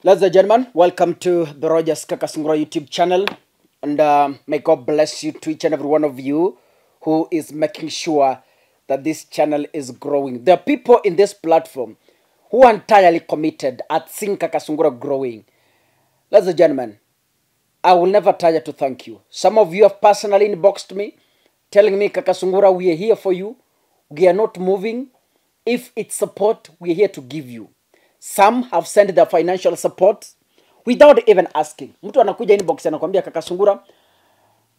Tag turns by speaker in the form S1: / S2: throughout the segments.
S1: Ladies and gentlemen, welcome to the Kakasungura YouTube channel, and may God bless you to each and every one of you who is making sure that this channel is growing. There are people in this platform who are entirely committed at seeing Kakasungura growing. Ladies and gentlemen, I will never tire to thank you. Some of you have personally inboxed me, telling me, Kakasungura, we are here for you. We are not moving. If it's support, we are here to give you. Some have sent their financial support without even asking. Mtu anakuja inbox anakuambia, Kakasungura,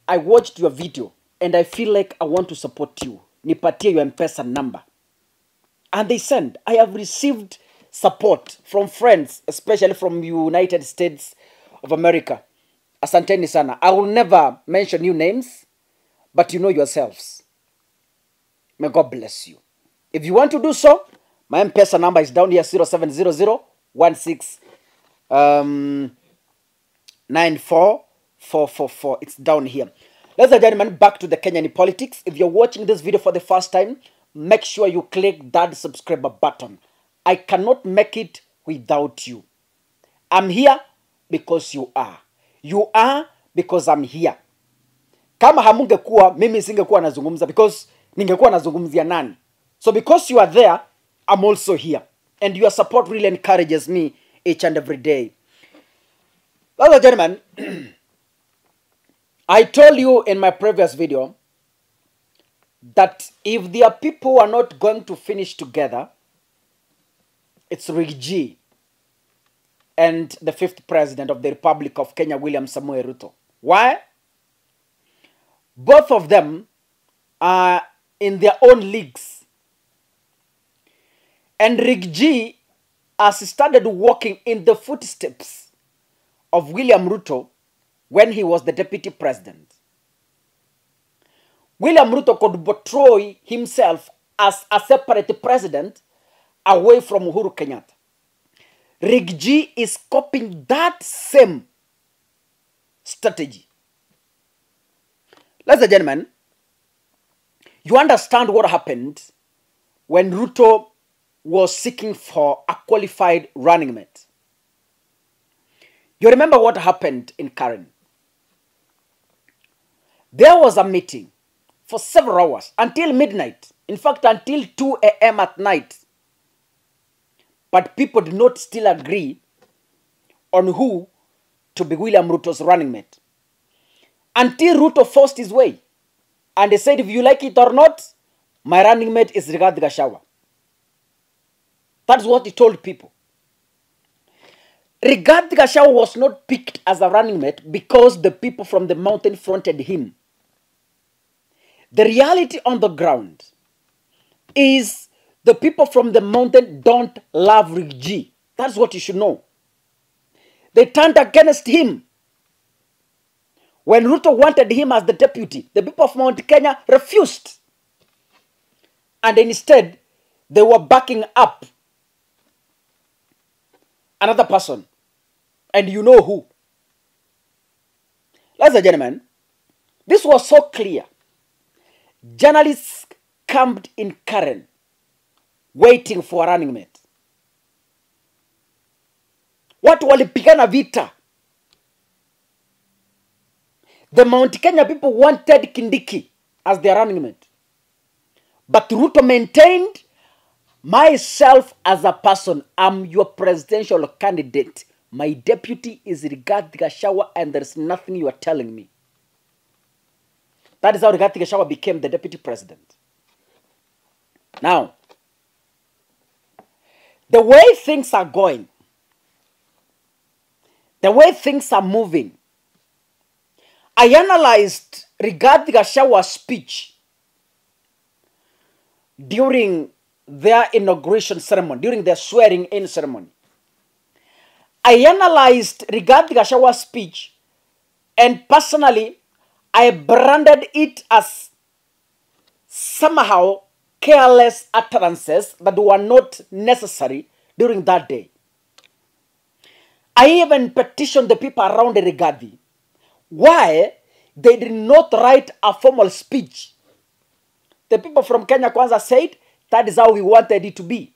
S1: I watched your video and I feel like I want to support you. Nipatie your M-Pesa number. And they send. I have received support from friends, especially from United States of America. Asanteni sana. I will never mention new names, but you know yourselves. May God bless you. If you want to do so, my M-Pesa number is down here, 0700-16-94444. It's down here. Ladies and gentlemen, back to the Kenyan politics. If you're watching this video for the first time, make sure you click that subscriber button. I cannot make it without you. I'm here because you are. You are because I'm here. Kama hamungekuwa, mimi singekuwa nazungumza because ningekuwa nazungumzia nani. So because you are there, I'm also here. And your support really encourages me each and every day. Ladies and gentlemen, I told you in my previous video that if there are people who are not going to finish together, it's G and the 5th President of the Republic of Kenya, William Samoei Ruto. Why? Both of them are in their own leagues. And G has started walking in the footsteps of William Ruto when he was the deputy president. William Ruto could portray himself as a separate president away from Uhuru Kenyatta. G is copying that same strategy. Ladies and gentlemen, you understand what happened when Ruto was seeking for a qualified running mate. You remember what happened in Karen? There was a meeting for several hours, until midnight. In fact, until 2 a.m. at night. But people did not still agree on who to be William Ruto's running mate. Until Ruto forced his way. And they said, if you like it or not, my running mate is DP Gachagua. That's what he told people. DP Gachagua was not picked as a running mate because the people from the mountain fronted him. The reality on the ground is the people from the mountain don't love G. That's what you should know. They turned against him. When Ruto wanted him as the deputy, the people of Mount Kenya refused. And instead, they were backing up another person. And you know who. Ladies and gentlemen, this was so clear. Journalists camped in Karen, waiting for a running mate. Watu walipigana vita. The Mount Kenya people wanted Kindiki as their running mate. But Ruto maintained, myself as a person, I'm your presidential candidate. My deputy is DP Gachagua, and there's nothing you are telling me. That is how DP Gachagua became the deputy president. Now, the way things are going, the way things are moving, I analyzed DP Gachagua's speech during their inauguration ceremony, during their swearing-in ceremony. I analyzed DP Gachagua's speech, and personally, I branded it as somehow careless utterances that were not necessary during that day. I even petitioned the people around Rigathi why they did not write a formal speech. The people from Kenya Kwanza said that is how we wanted it to be.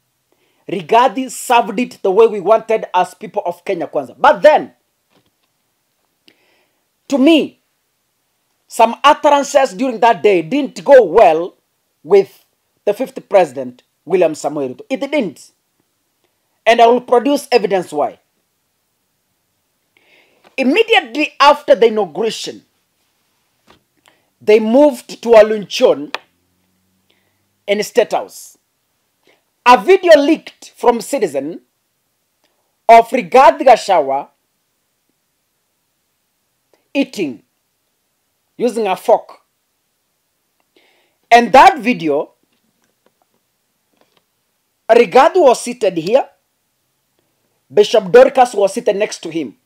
S1: Rigathi served it the way we wanted as people of Kenya Kwanza. But then, to me, some utterances during that day didn't go well with the 5th president, William Samoei Ruto. It didn't. And I will produce evidence why. Immediately after the inauguration, they moved to a luncheon in State House. A video leaked from Citizen of Rigathi Gachagua eating using a fork. And that video, Rigathi was seated here. Bishop Dorcas was seated next to him.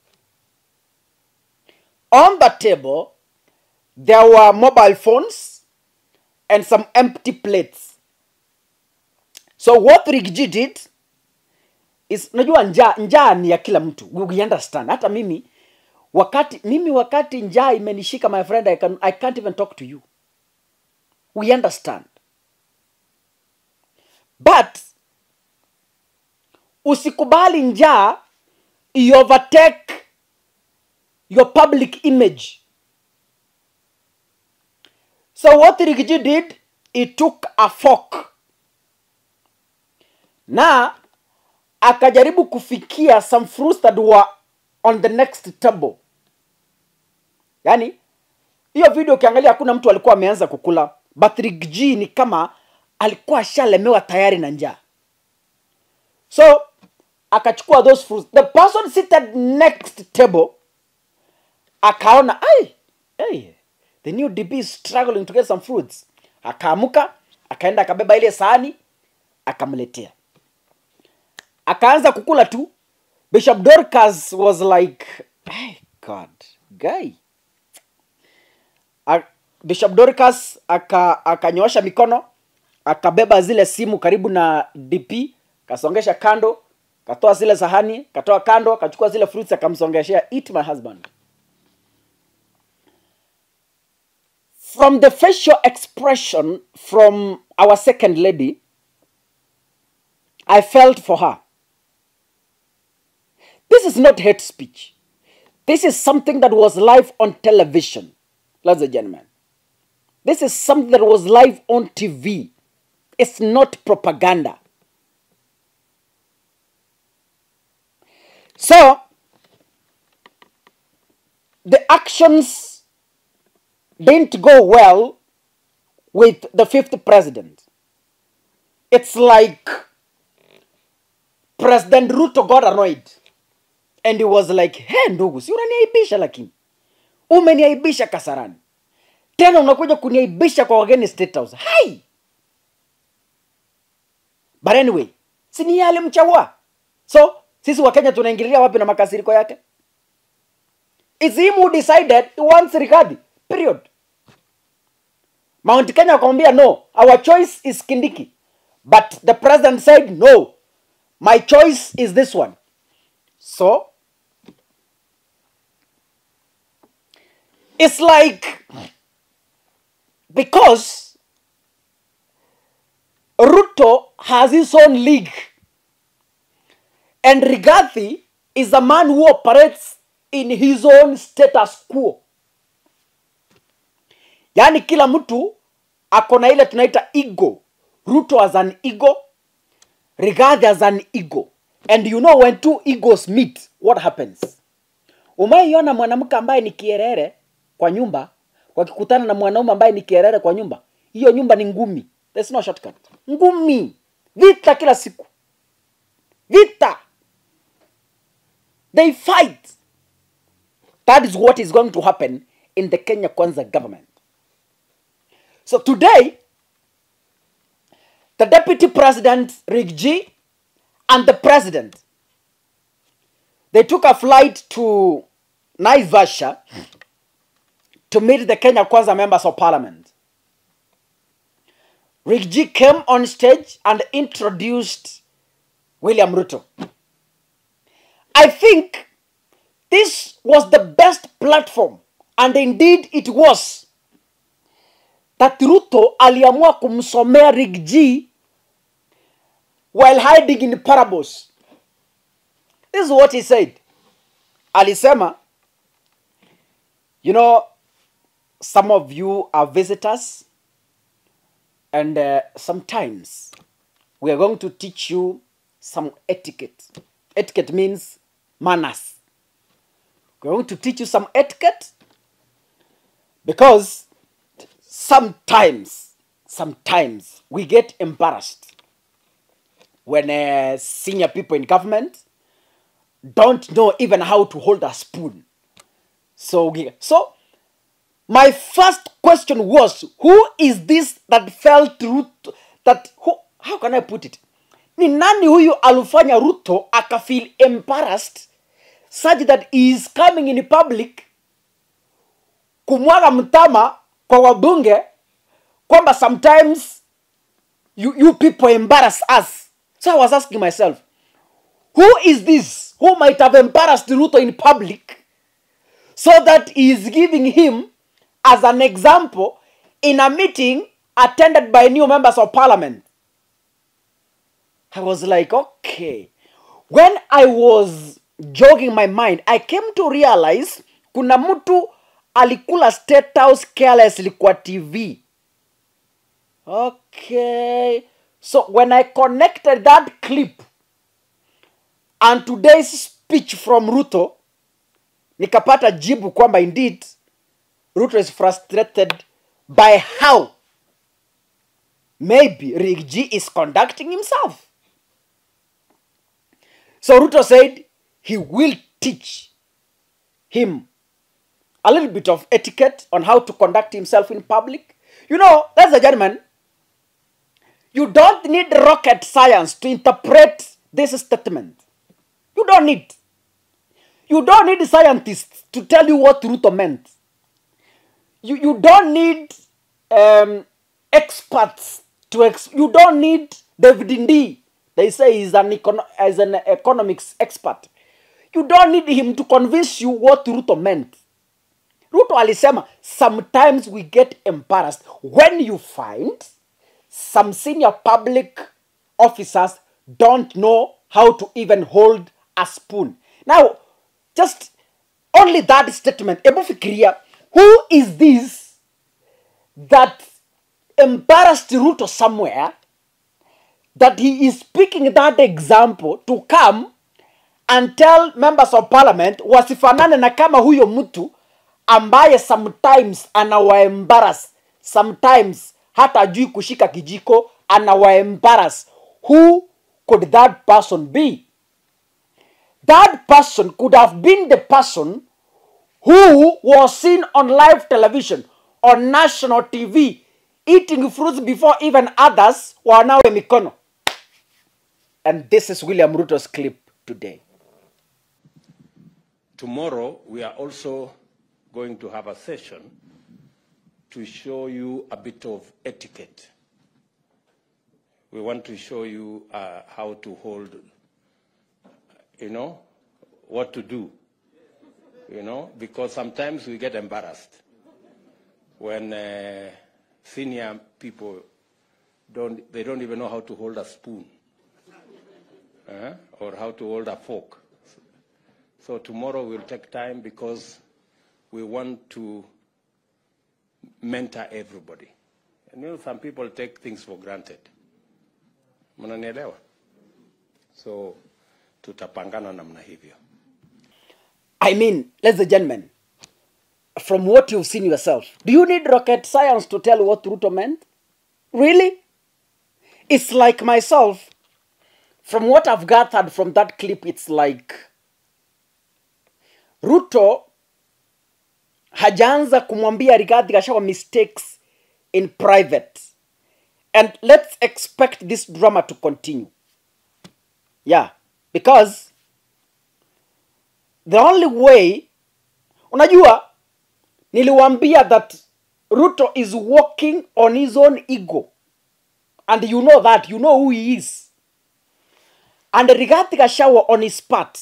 S1: On the table, there were mobile phones and some empty plates. So what Rigji did is, najua njaa ni ya kila mtu. We understand. Hata mimi wakati njaa imenishika, my friend, I can't even talk to you. We understand. But usikubali njaa overtake your public image. So what Rigji did, he took a fork. Na akajaribu kufikia some fruits that were on the next table. Yani, hiyo video ukiangalia hakuna mtu alikuwa ameanza kukula. But Rigji ni kama alikuwa shalemewa tayari na njaa. So, akachukua those fruits. The person seated next table, akaona, the new DP is struggling to get some fruits. Akaamuka, akaenda akabeba ile sahani, akamletea. Akaanza kukula tu. Bishop Dorcas was like, hey God, guy. Bishop Dorcas akanyoosha mikono, akabeba zile simu karibu na DP, kasongesha kando, katoa zile sahani, katoa kando, kachukua zile fruits, akamsongeshea, eat my husband. From the facial expression from our second lady, I felt for her. This is not hate speech. This is something that was live on television, ladies and gentlemen. This is something that was live on TV. It's not propaganda. So, the actions didn't go well with the 5th president. It's like President Ruto got annoyed. And he was like, hey ndugu, si unaniaibisha lakini. Umeniaibisha Kasarani. Tena unakuja kuniaibisha kwa wageni State House. Hai! But anyway, sini yale mchawa. So, sisi wa Kenya tunaingilia wapi na makasiriko yake? It's him who decided he wants Rigathi. Period. Mount Kenya wakamwambia no, our choice is Kindiki. But the president said no, my choice is this one. So, it's like, because Ruto has his own league and Rigathi is a man who operates in his own status quo. Yani kila mtu akona ile tunaita ego. Ruto has an ego, Rigathi has an ego. And you know when two egos meet, what happens? Umeiona mwanamke ambaye ni kierere kwa nyumba, wakikutana na mwanaume ambaye ni kierere kwa nyumba, hiyo nyumba ni ngumi. There's no shortcut. Ngumi. Vita kila siku. Vita. They fight. That is what is going to happen in the Kenya Kwanza government. So today, the Deputy President, Rigji, and the President, they took a flight to Naivasha to meet the Kenya Kwanza members of parliament. Rigji came on stage and introduced William Ruto. I think this was the best platform, and indeed it was, that Ruto aliamua kumsomea Rigji while hiding in parables. This is what he said. Alisema, you know, some of you are visitors, and sometimes we are going to teach you some etiquette. Etiquette means manners. We're going to teach you some etiquette because sometimes we get embarrassed when senior people in government don't know even how to hold a spoon. So my first question was, who is this that fell through that? How can I put it? Ni nani huyu alufanya Ruto akafeel embarrassed such that he is coming in public kumwaga mtama kwa wabunge kwamba sometimes you people embarrass us. So I was asking myself, who is this who might have embarrassed Ruto in public so that he is giving him as an example in a meeting attended by new members of parliament? I was like, okay. When I was jogging my mind, I came to realize kuna mtu alikula State House carelessly kwa TV. Okay. So when I connected that clip and today's speech from Ruto, nikapata jibu kwamba indeed Ruto is frustrated by how maybe Rigji is conducting himself. So Ruto said he will teach him a little bit of etiquette on how to conduct himself in public. You know, ladies and gentlemen, you don't need rocket science to interpret this statement. You don't need. You don't need scientists to tell you what Ruto meant. You don't need experts to you don't need David Indi. They say he's an economics expert. You don't need him to convince you what Ruto meant. Ruto alisema, sometimes we get embarrassed when you find some senior public officers don't know how to even hold a spoon. Now, just only that statement, who is this that embarrassed Ruto somewhere that he is picking that example to come and tell members of parliament wasifanane na kama huyo mtu ambaye sometimes anawaembarrass, sometimes hata ajui kushika kijiko, anawaembarrass. Who could that person be? That person could have been the person who was seen on live television, on national TV, eating fruits before even others wanawe mikono. And this is William Ruto's clip today.
S2: Tomorrow, we are also going to have a session to show you a bit of etiquette. We want to show you how to hold, what to do, because sometimes we get embarrassed when senior people don't even know how to hold a spoon or how to hold a fork. So tomorrow we'll take time because we want to mentor everybody. And some people take things for granted. Mnanielewa? So tutapangana namna hivyo.
S1: I mean, ladies and gentlemen, from what you've seen yourself, do you need rocket science to tell what Ruto meant? Really? It's like myself, from what I've gathered from that clip, it's like Ruto hajaanza kumwambia Rigathi Gachagua mistakes in private. And let's expect this drama to continue. Yeah, because the only way, unajua, niliwaambia that Ruto is walking on his own ego. And you know that, you know who he is. And Rigathi Gachagua on his part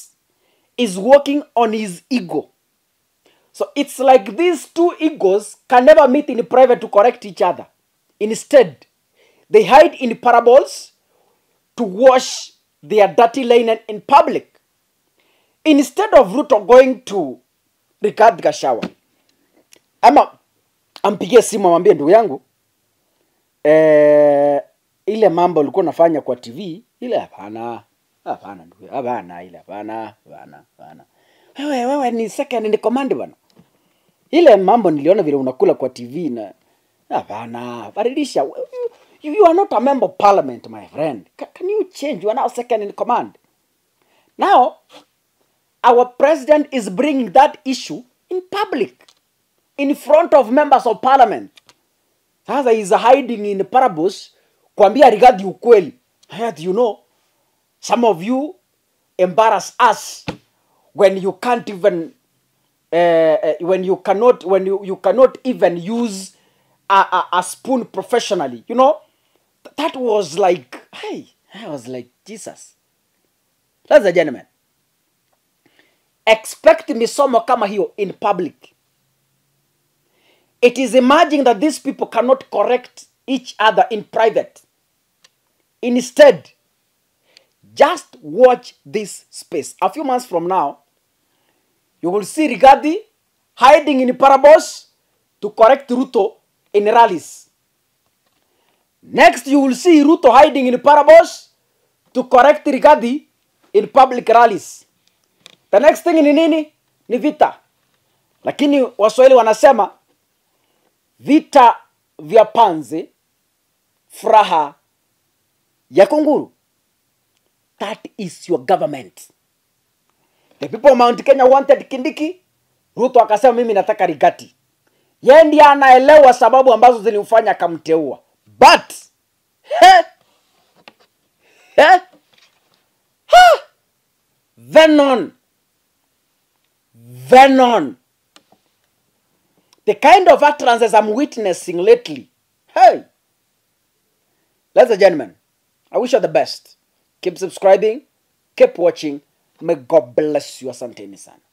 S1: is working on his ego. So it's like these two egos can never meet in private to correct each other. Instead, they hide in parables to wash their dirty linen in public. Instead of Ruto going to Rigathi Gachagua, ama ampigie simu amwambie ndugu yangu, ile mambo ulikuwa unafanya kwa TV, ile hapana ndugu, hapana ile hapana. Wewe ni second in command bwana. Ile mambo niliona vile unakula kwa TV na hapana, badilisha. You are not a member of parliament, my friend. Can you change? You are now second in command. Now, our president is bringing that issue in public, in front of members of parliament. Sasa is hiding in parables, kuambia Rigathi ukweli. You know, some of you embarrass us when you can't even, when you cannot even use a spoon professionally. You know, that was like, hey, I was like, Jesus. Ladies and gentlemen, expect misomo kama hiyo in public. It is emerging that these people cannot correct each other in private. Instead, just watch this space. A few months from now, you will see Rigathi hiding in parables to correct Ruto in rallies. Next, you will see Ruto hiding in parables to correct Rigathi in public rallies. The next thing ni nini? Ni vita. Lakini Waswahili wanasema vita vya panzi, furaha ya kunguru. That is your government. The people of Mount Kenya wanted Kindiki. Ruto akasema mimi nataka Rigathi. Yeye ndiye anaelewa sababu ambazo zilimfanya akamteua. But Venom. The kind of utterances I'm witnessing lately. Hey. Ladies and gentlemen, I wish you the best. Keep subscribing. Keep watching. May God bless you. Asanteni sana.